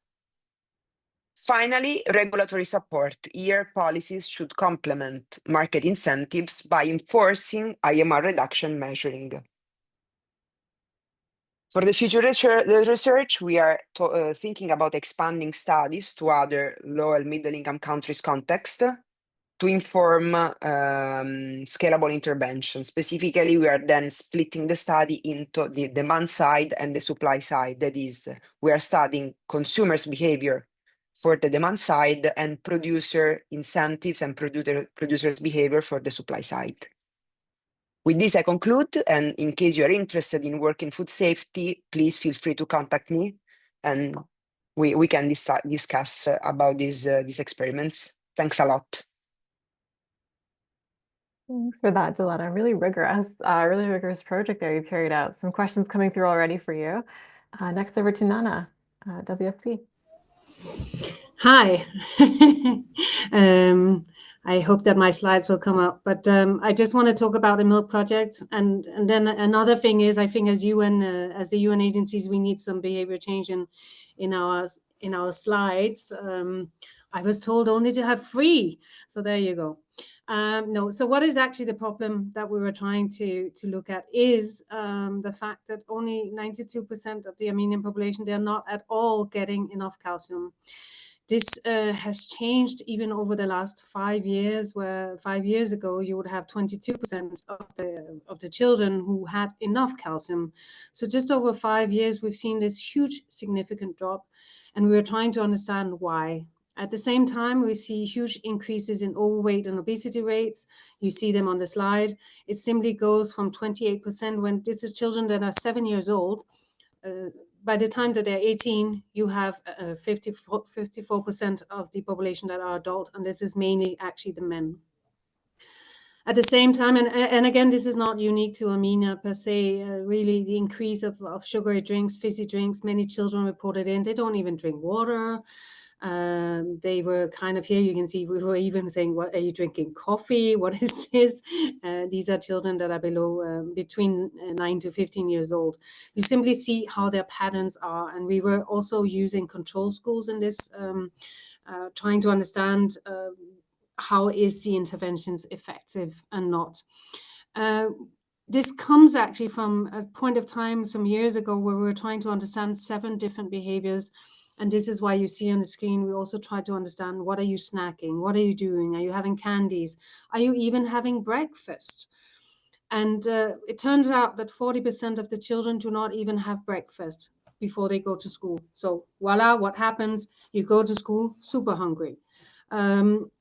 Finally, regulatory support. Here, policies should complement market incentives by enforcing IMR reduction measuring. For the future research, we are thinking about expanding studies to other low and middle income countries' context to inform scalable intervention. Specifically, we are then splitting the study into the demand side and the supply side. That is, we are studying consumers' behavior for the demand side and producer incentives and producers' behavior for the supply side. With this, I conclude, and in case you are interested in working food safety, please feel free to contact me, and we can discuss about these experiments. Thanks a lot. Thanks for that, Diletta. Really rigorous project there you carried out. Some questions coming through already for you. Next over to Nana, WFP. Hi. I hope that my slides will come up, but I just want to talk about the milk project. And then another thing is, I think as the UN agencies, we need some behavior change in our slides. I was told only to have 3. So there you go. No, so what is actually the problem that we were trying to look at is the fact that only 92% of the Armenian population, they're not at all getting enough calcium. This has changed even over the last 5 years, where 5 years ago you would have 22% of the children who had enough calcium. So just over 5 years, we've seen this huge significant drop, and we're trying to understand why. At the same time, we see huge increases in overweight and obesity rates. You see them on the slide. It simply goes from 28% when this is children that are 7 years old. By the time that they're 18, you have 54% of the population that are adult, and this is mainly actually the men. At the same time, and again, this is not unique to Armenia per se, really the increase of sugary drinks, fizzy drinks, many children reported in, they don't even drink water. They were kind of here, you can see we were even saying, what are you drinking coffee? What is this? These are children that are below between 9 to 15 years old. You simply see how their patterns are. And we were also using control schools in this, trying to understand how is the interventions effective and not. This comes actually from a point of time some years ago where we were trying to understand 7 different behaviors. And this is why you see on the screen, we also try to understand, what are you snacking? What are you doing? Are you having candies? Are you even having breakfast? And it turns out that 40% of the children do not even have breakfast before they go to school. So voila, what happens? You go to school super hungry.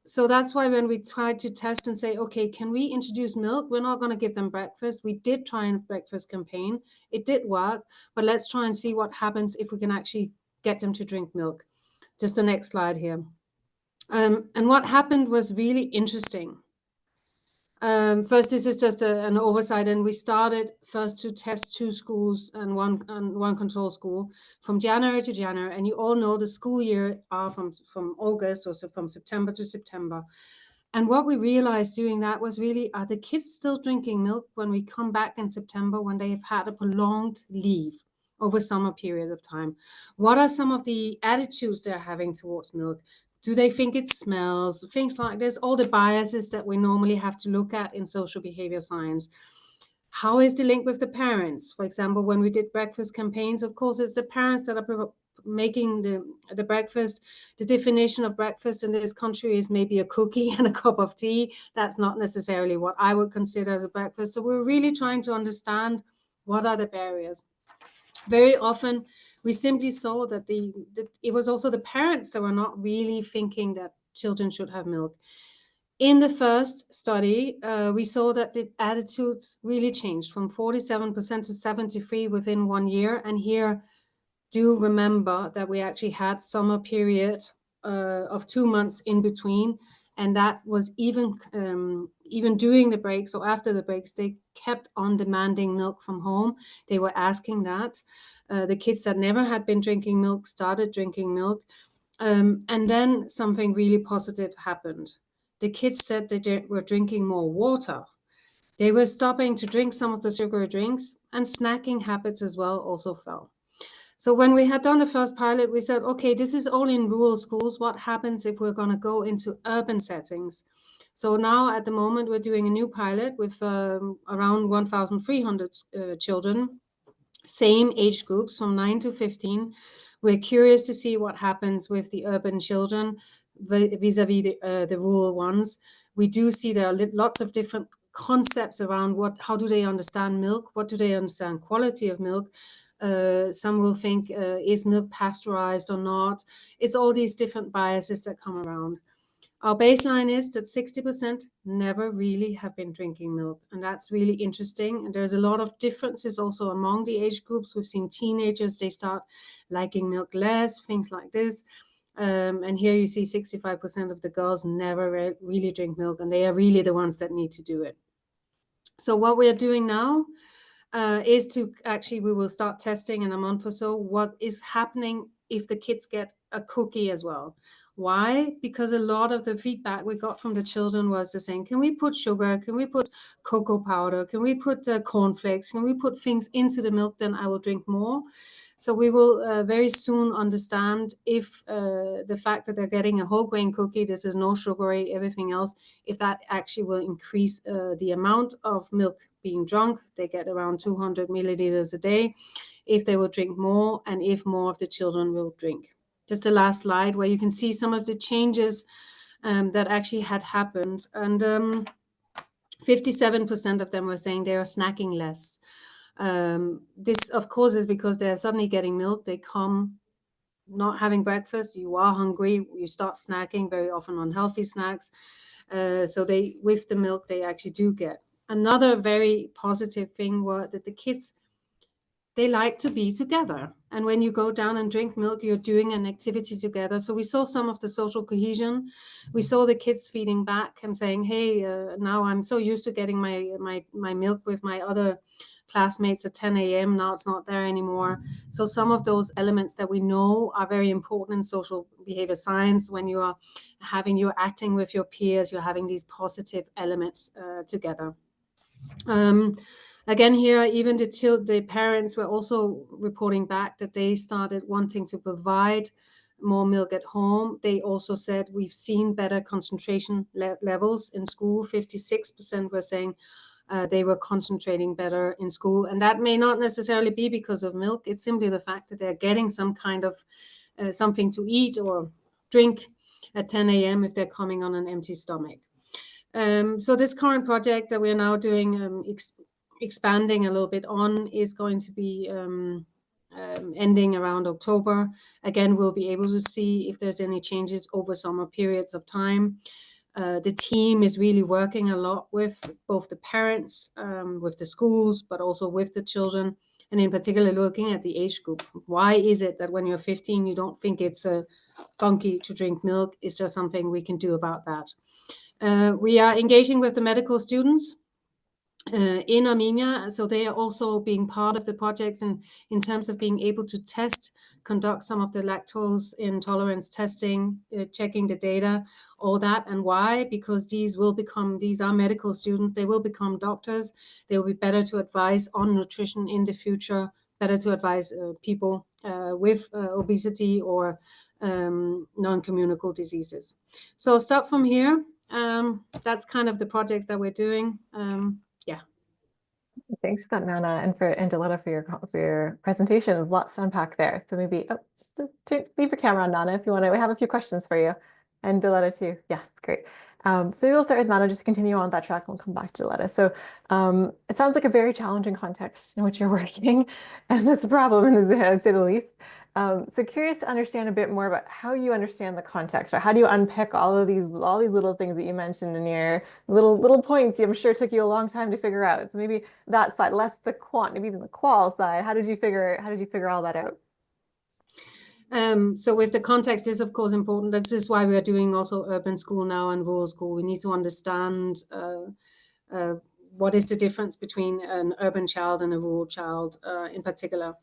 So that's why when we tried to test and say, okay, can we introduce milk? We're not going to give them breakfast. We did try a breakfast campaign. It did work, but let's try and see what happens if we can actually get them to drink milk. Just the next slide here. And what happened was really interesting. First, this is just an oversight, and we started first to test 2 schools and one control school from January to January. And you all know the school year are from August, or so from September to September. And what we realized doing that was really, are the kids still drinking milk when we come back in September, when they have had a prolonged leave over summer period of time? What are some of the attitudes they're having towards milk? Do they think it smells? Things like this, all the biases that we normally have to look at in social behavior science. How is the link with the parents? For example, when we did breakfast campaigns, of course, it's the parents that are making the breakfast. The definition of breakfast in this country is maybe a cookie and a cup of tea. That's not necessarily what I would consider as a breakfast. So we're really trying to understand, what are the barriers. Very often, we simply saw that it was also the parents that were not really thinking that children should have milk. In the first study, we saw that the attitudes really changed from 47% to 73% within 1 year. And here, do remember that we actually had summer period of 2 months in between. And that was even during the breaks or after the breaks, they kept on demanding milk from home. They were asking that. The kids that never had been drinking milk started drinking milk. And then something really positive happened. The kids said they were drinking more water. They were stopping to drink some of the sugary drinks, and snacking habits as well also fell. So when we had done the first pilot, we said, okay, this is all in rural schools. What happens if we're going to go into urban settings? So now at the moment, we're doing a new pilot with around 1,300 children, same age groups from 9 to 15. We're curious to see what happens with the urban children vis-a-vis the rural ones. We do see there are lots of different concepts around how do they understand milk? What do they understand quality of milk? Some will think, is milk pasteurized or not? It's all these different biases that come around. Our baseline is that 60% never really have been drinking milk, and that's really interesting. And there's a lot of differences also among the age groups. We've seen teenagers, they start liking milk less, things like this. And here you see 65% of the girls never really drink milk, and they are really the ones that need to do it. So what we are doing now is to actually, we will start testing in a month or so what is happening if the kids get a cookie as well. Why? Because a lot of the feedback we got from the children was the same. Can we put sugar? Can we put cocoa powder? Can we put cornflakes? Can we put things into the milk? Then I will drink more. So we will very soon understand if the fact that they're getting a whole grain cookie, this is no sugary, everything else, if that actually will increase the amount of milk being drunk. They get around 200 milliliters a day. If they will drink more, and if more of the children will drink. Just the last slide where you can see some of the changes that actually had happened. And 57% of them were saying they are snacking less. This, of course, is because they're suddenly getting milk. They come not having breakfast. You are hungry. You start snacking, very often unhealthy snacks. So they, with the milk, they actually do get. Another very positive thing was that the kids, they like to be together. And when you go down and drink milk, you're doing an activity together. So we saw some of the social cohesion. We saw the kids feeding back and saying, hey, now I'm so used to getting my milk with my other classmates at 10 a.m. Now it's not there anymore. So some of those elements that we know are very important in social behavior science, when you're acting with your peers, you're having these positive elements together. Again, here, even the parents were also reporting back that they started wanting to provide more milk at home. They also said, we've seen better concentration levels in school. 56% were saying they were concentrating better in school. And that may not necessarily be because of milk. It's simply the fact that they're getting some kind of something to eat or drink at 10 a.m. if they're coming on an empty stomach. So this current project that we're now doing, expanding a little bit on, is going to be ending around October. Again, we'll be able to see if there's any changes over summer periods of time. The team is really working a lot with both the parents, with the schools, but also with the children, and in particular looking at the age group. Why is it that when you're 15, you don't think it's funky to drink milk? Is there something we can do about that? We are engaging with the medical students in Armenia, so they are also being part of the projects, and in terms of being able to conduct some of the lactose intolerance testing, checking the data, all that. And why? Because these are medical students, they will become doctors, they will be better to advise on nutrition in the future, better to advise people with obesity or non-communicable diseases. So I'll start from here. That's kind of the projects that we're doing. Thanks for that, Nana, and Diletta for your presentation. There's lots to unpack there. So maybe leave your camera on, Nana, if you want to. We have a few questions for you, and Diletta too. Yes, great. So we'll start with Nana, just to continue on that track, and we'll come back to Diletta. So it sounds like a very challenging context in which you're working, and that's a problem, to say the least. So curious to understand a bit more about how you understand the context, or how do you unpick all these little things that you mentioned in your little points? I'm sure it took you a long time to figure out. So maybe that side, less the quant, maybe even the qual side. How did you figure all that out? So with the context is of course important. This is why we are doing also urban school now and rural school. We need to understand what is the difference between an urban child and a rural child in particular.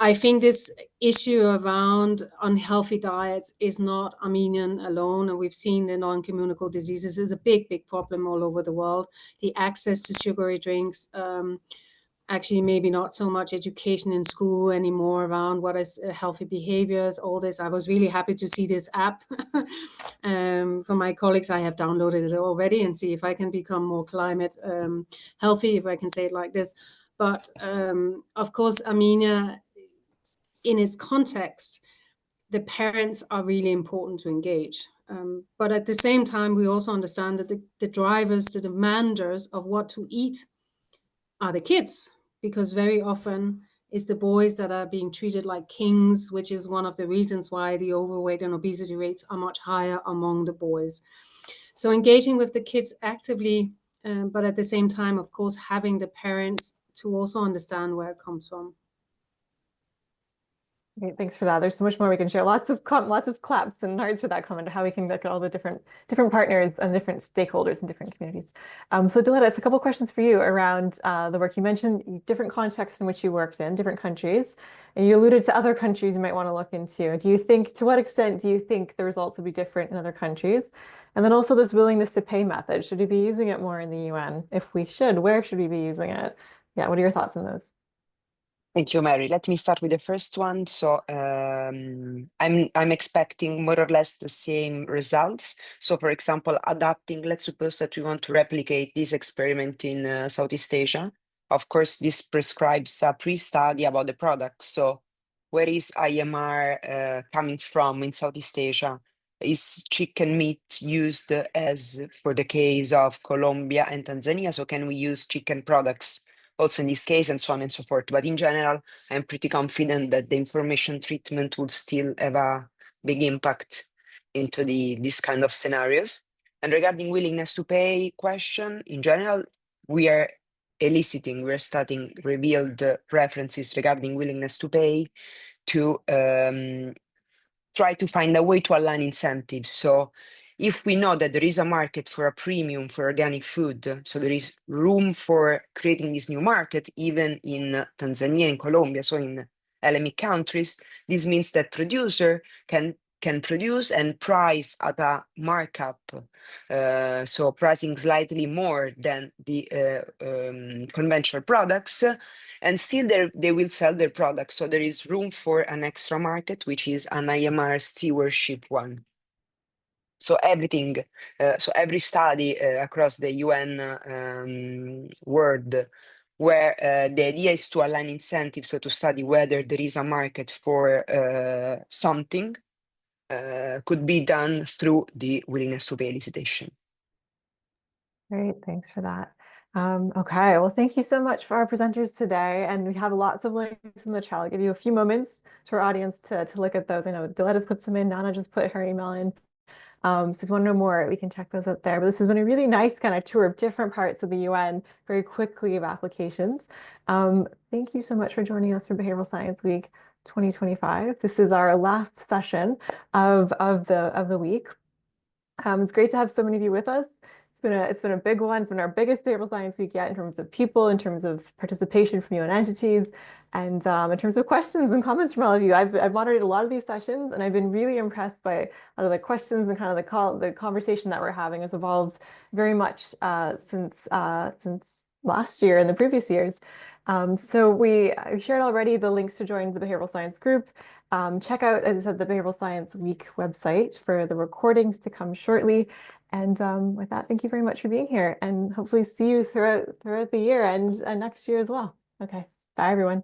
I think this issue around unhealthy diets is not Armenian alone, and we've seen the non-communicable diseases is a big problem all over the world. The access to sugary drinks, actually maybe not so much education in school anymore around what is healthy behaviors, all this. I was really happy to see this app from my colleagues. I have downloaded it already and see if I can become more climate healthy, if I can say it like this. But of course, Armenia, in its context, the parents are really important to engage. But at the same time, we also understand that the drivers, the demanders of what to eat are the kids, because very often it's the boys that are being treated like kings, which is one of the reasons why the overweight and obesity rates are much higher among the boys. So engaging with the kids actively, but at the same time, of course, having the parents to also understand where it comes from. Great, thanks for that. There's so much more we can share. Lots of claps and hearts for that comment, how we can look at all the different partners and different stakeholders in different communities. So Diletta, a couple of questions for you around the work. You mentioned different contexts in which you worked in, different countries, and you alluded to other countries you might want to look into. To what extent do you think the results will be different in other countries? And then also this willingness to pay method. Should we be using it more in the UN? If we should, where should we be using it? Yeah, what are your thoughts on those? Thank you, Mary. Let me start with the first one. So I'm expecting more or less the same results. So for example, adapting, let's suppose that we want to replicate this experiment in Southeast Asia. Of course, this prescribes a pre-study about the product. So where is IMR coming from in Southeast Asia? Is chicken meat used as for the case of Colombia and Tanzania? So can we use chicken products also in this case, and so on and so forth. But in general, I'm pretty confident that the information treatment would still have a big impact into these kind of scenarios. And regarding willingness to pay question, in general, we're starting revealed preferences regarding willingness to pay to try to find a way to align incentives. So if we know that there is a market for a premium for organic food, so there is room for creating this new market, even in Tanzania and Colombia, so in LME countries, this means that producer can produce and price at a markup, so pricing slightly more than the conventional products, and still they will sell their products. So there is room for an extra market, which is an IMR stewardship one. So everything, so every study across the UN world, where the idea is to align incentives, so to study whether there is a market for something, could be done through the willingness to pay elicitation. Great, thanks for that. Okay, well, thank you so much for our presenters today. And we have lots of links in the chat. I'll give you a few moments to our audience to look at those. I know Diletta's put some in, Nana just put her email in. So if you want to know more, we can check those out there. But this has been a really nice kind of tour of different parts of the UN, very quickly of applications. Thank you so much for joining us for Behavioral Science Week 2025. This is our last session of the week. It's great to have so many of you with us. It's been a big one. It's been our biggest Behavioral Science Week yet in terms of people, in terms of participation from UN entities, and in terms of questions and comments from all of you. I've moderated a lot of these sessions, and I've been really impressed by a lot of the questions and kind of the conversation that we're having has evolved very much since last year and the previous years. So we shared already the links to join the Behavioral Science group. Check out, as I said, the Behavioral Science Week website for the recordings to come shortly. And with that, thank you very much for being here, and hopefully see you throughout the year and next year as well. Okay, bye everyone.